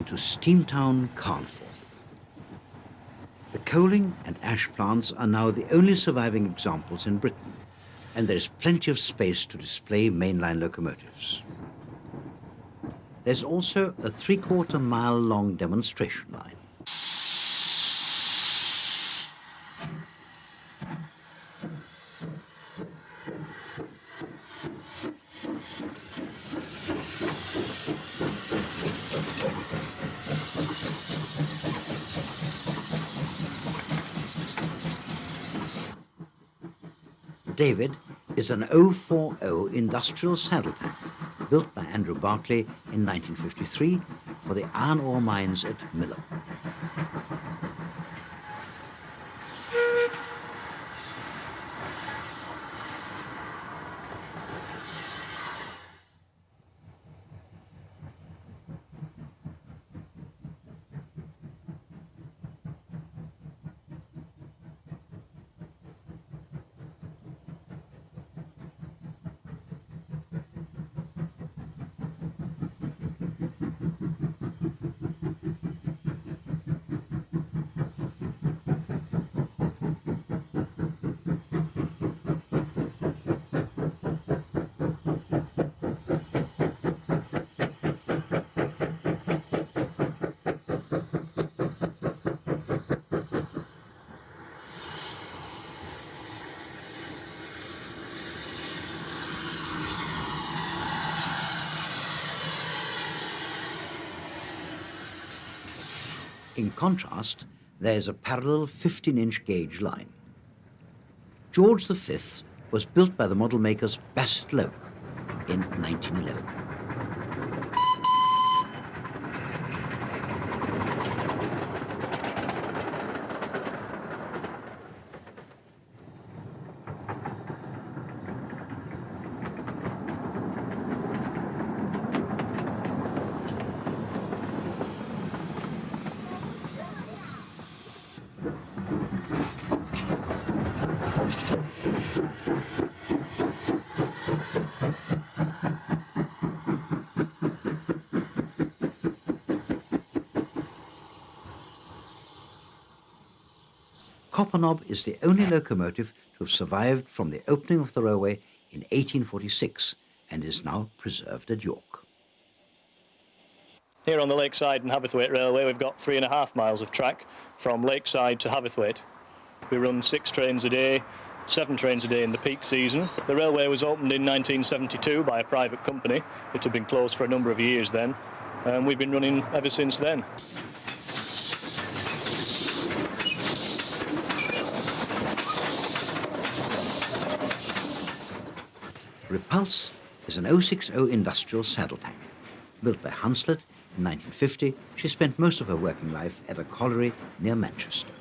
to Steamtown, Carnforth. The coaling and ash plants are now the only surviving examples in Britain, and there is plenty of space to display mainline locomotives. There's also a 3/4 mile long demonstration line. David is an 040 industrial saddle tank built by Andrew Barclay in 1953 for the iron ore mines at Millom. In contrast, there's a parallel 15-inch gauge line. George V was built by the model makers Bassett Loke in 1911. Copperknob is the only locomotive to have survived from the opening of the railway in 1846 and is now preserved at York. Here on the Lakeside and Haverthwaite Railway we've got 3.5 miles of track from Lakeside to Haverthwaite. We run 6 trains a day, 7 trains a day in the peak season. The railway was opened in 1972 by a private company. It had been closed for a number of years then, and we've been running ever since then. Repulse is an 060 industrial saddle tank. Built by Hunslet in 1950, she spent most of her working life at a colliery near Manchester.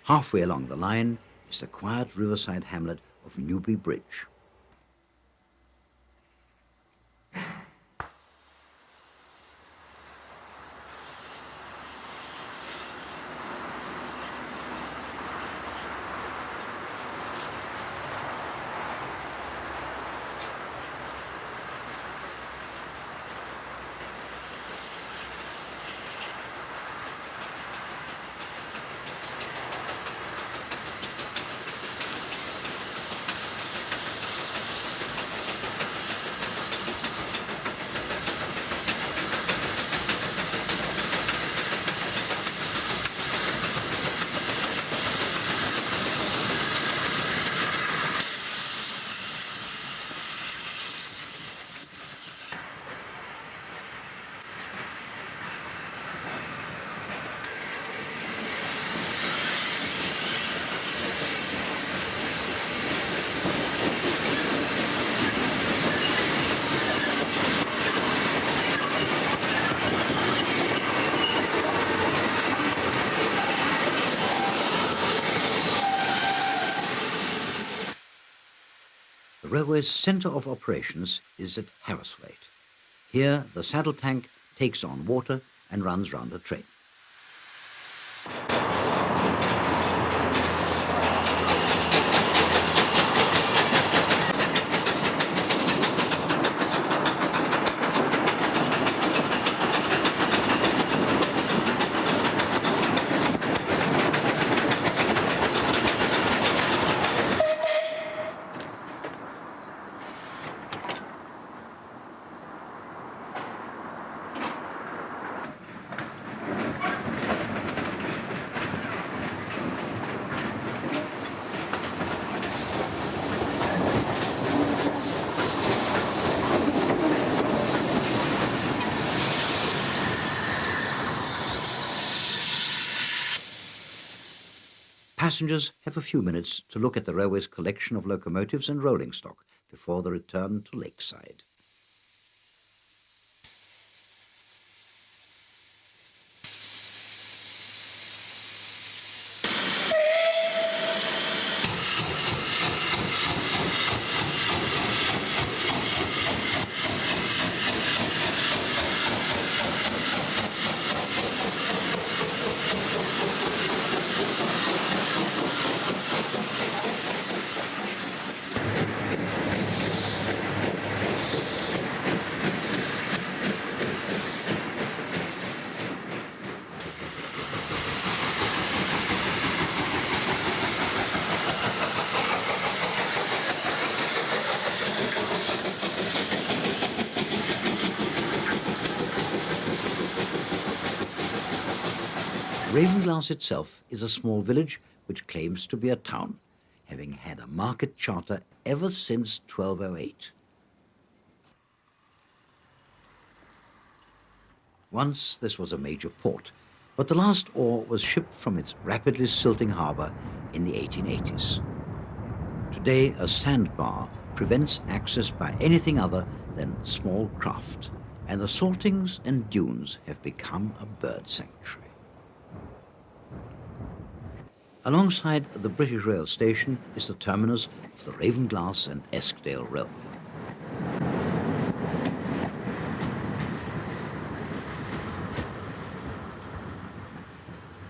Halfway along the line is the quiet riverside hamlet of Newby Bridge. railway's centre of operations is at Haverthwaitr. Here, the saddle tank takes on water and runs round a train. Passengers have a few minutes to look at the railway's collection of locomotives and rolling stock before the return to Lakeside. Ravenglass itself is a small village which claims to be a town, having had a market charter ever since 1208. Once this was a major port, but the last ore was shipped from its rapidly silting harbour in the 1880s. Today, a sandbar prevents access by anything other than small craft, and the saltings and dunes have become a bird sanctuary. Alongside the British Rail station is the terminus of the Ravenglass and Eskdale Railway.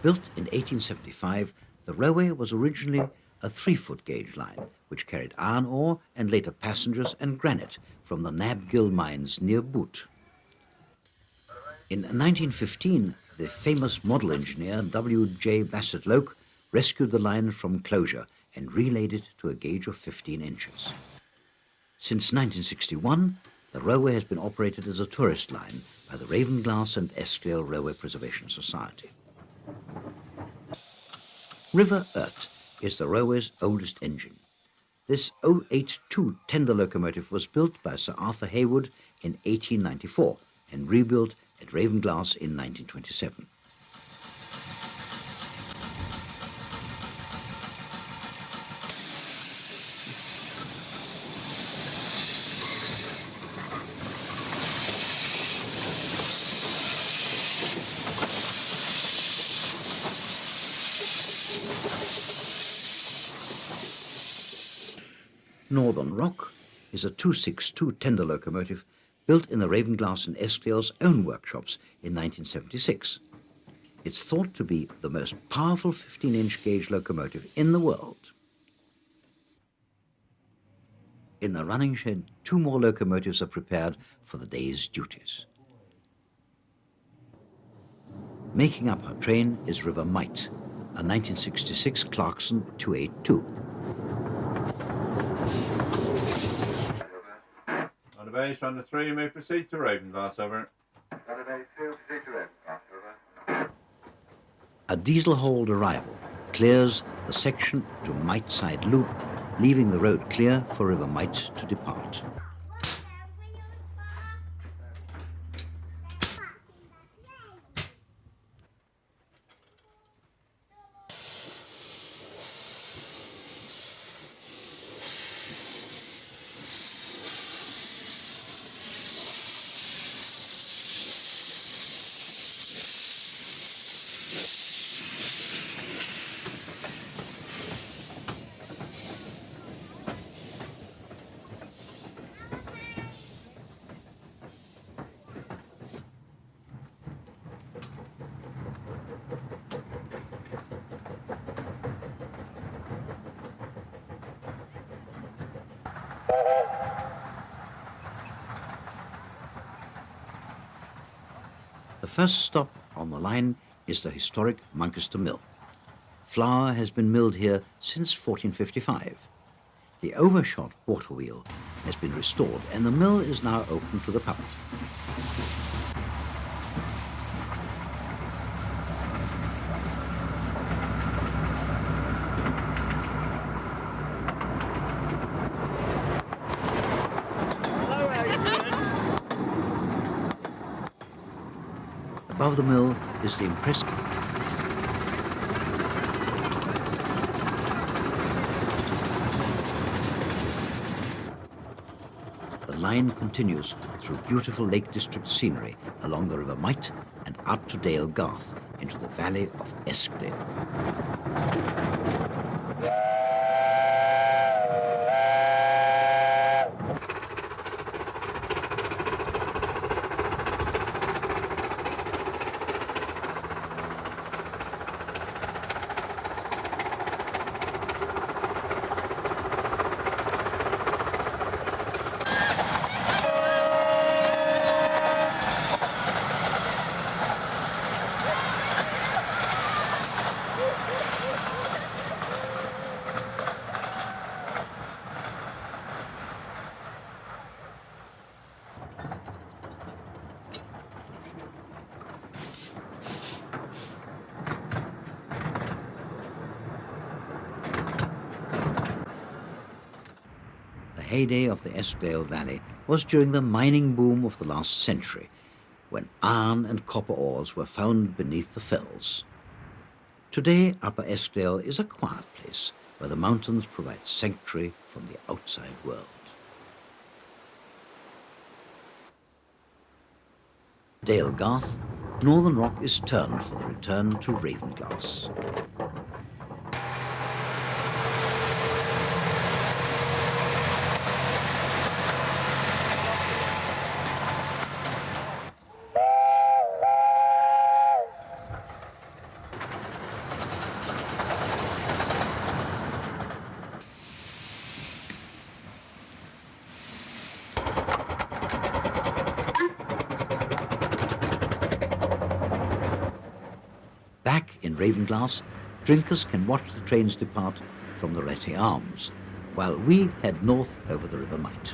Built in 1875, the railway was originally a 3-foot gauge line which carried iron ore and later passengers and granite from the Nabgill mines near Boot. In 1915, the famous model engineer W.J. Bassett-Loke rescued the line from closure and relayed it to a gauge of 15 inches. Since 1961, the railway has been operated as a tourist line by the Ravenglass and Eskdale Railway Preservation Society. River Ert is the railway's oldest engine. This 082 tender locomotive was built by Sir Arthur Heywood in 1894 and rebuilt at Ravenglass in 1927. Northern Rock is a 262 tender locomotive built in the Ravenglass and Eskdale's own workshops in 1976. It's thought to be the most powerful 15-inch gauge locomotive in the world. In the running shed, 2 more locomotives are prepared for the day's duties. Making up her train is River Mite, a 1966 Clarkson 282. On the base, on the 3, you may proceed to Ravenglass, over. A diesel-hauled arrival clears the section to Mite Side Loop, leaving the road clear for River Mite to depart. The first stop on the line is the historic Manchester Mill. Flour has been milled here since 1455. The overshot water wheel has been restored and the mill is now open to the public. Above the mill is the impressive The line continues through beautiful Lake District scenery along the River Mite and out to Dale Garth into the valley of Eskdale. The heyday of the Eskdale Valley was during the mining boom of the last century, when iron and copper ores were found beneath the fells. Today, Upper Eskdale is a quiet place where the mountains provide sanctuary from the outside world. Dale Garth, Northern Rock is turned for the return to Ravenglass. Back in Ravenglass, drinkers can watch the trains depart from the Retty Arms, while we head north over the River Mite.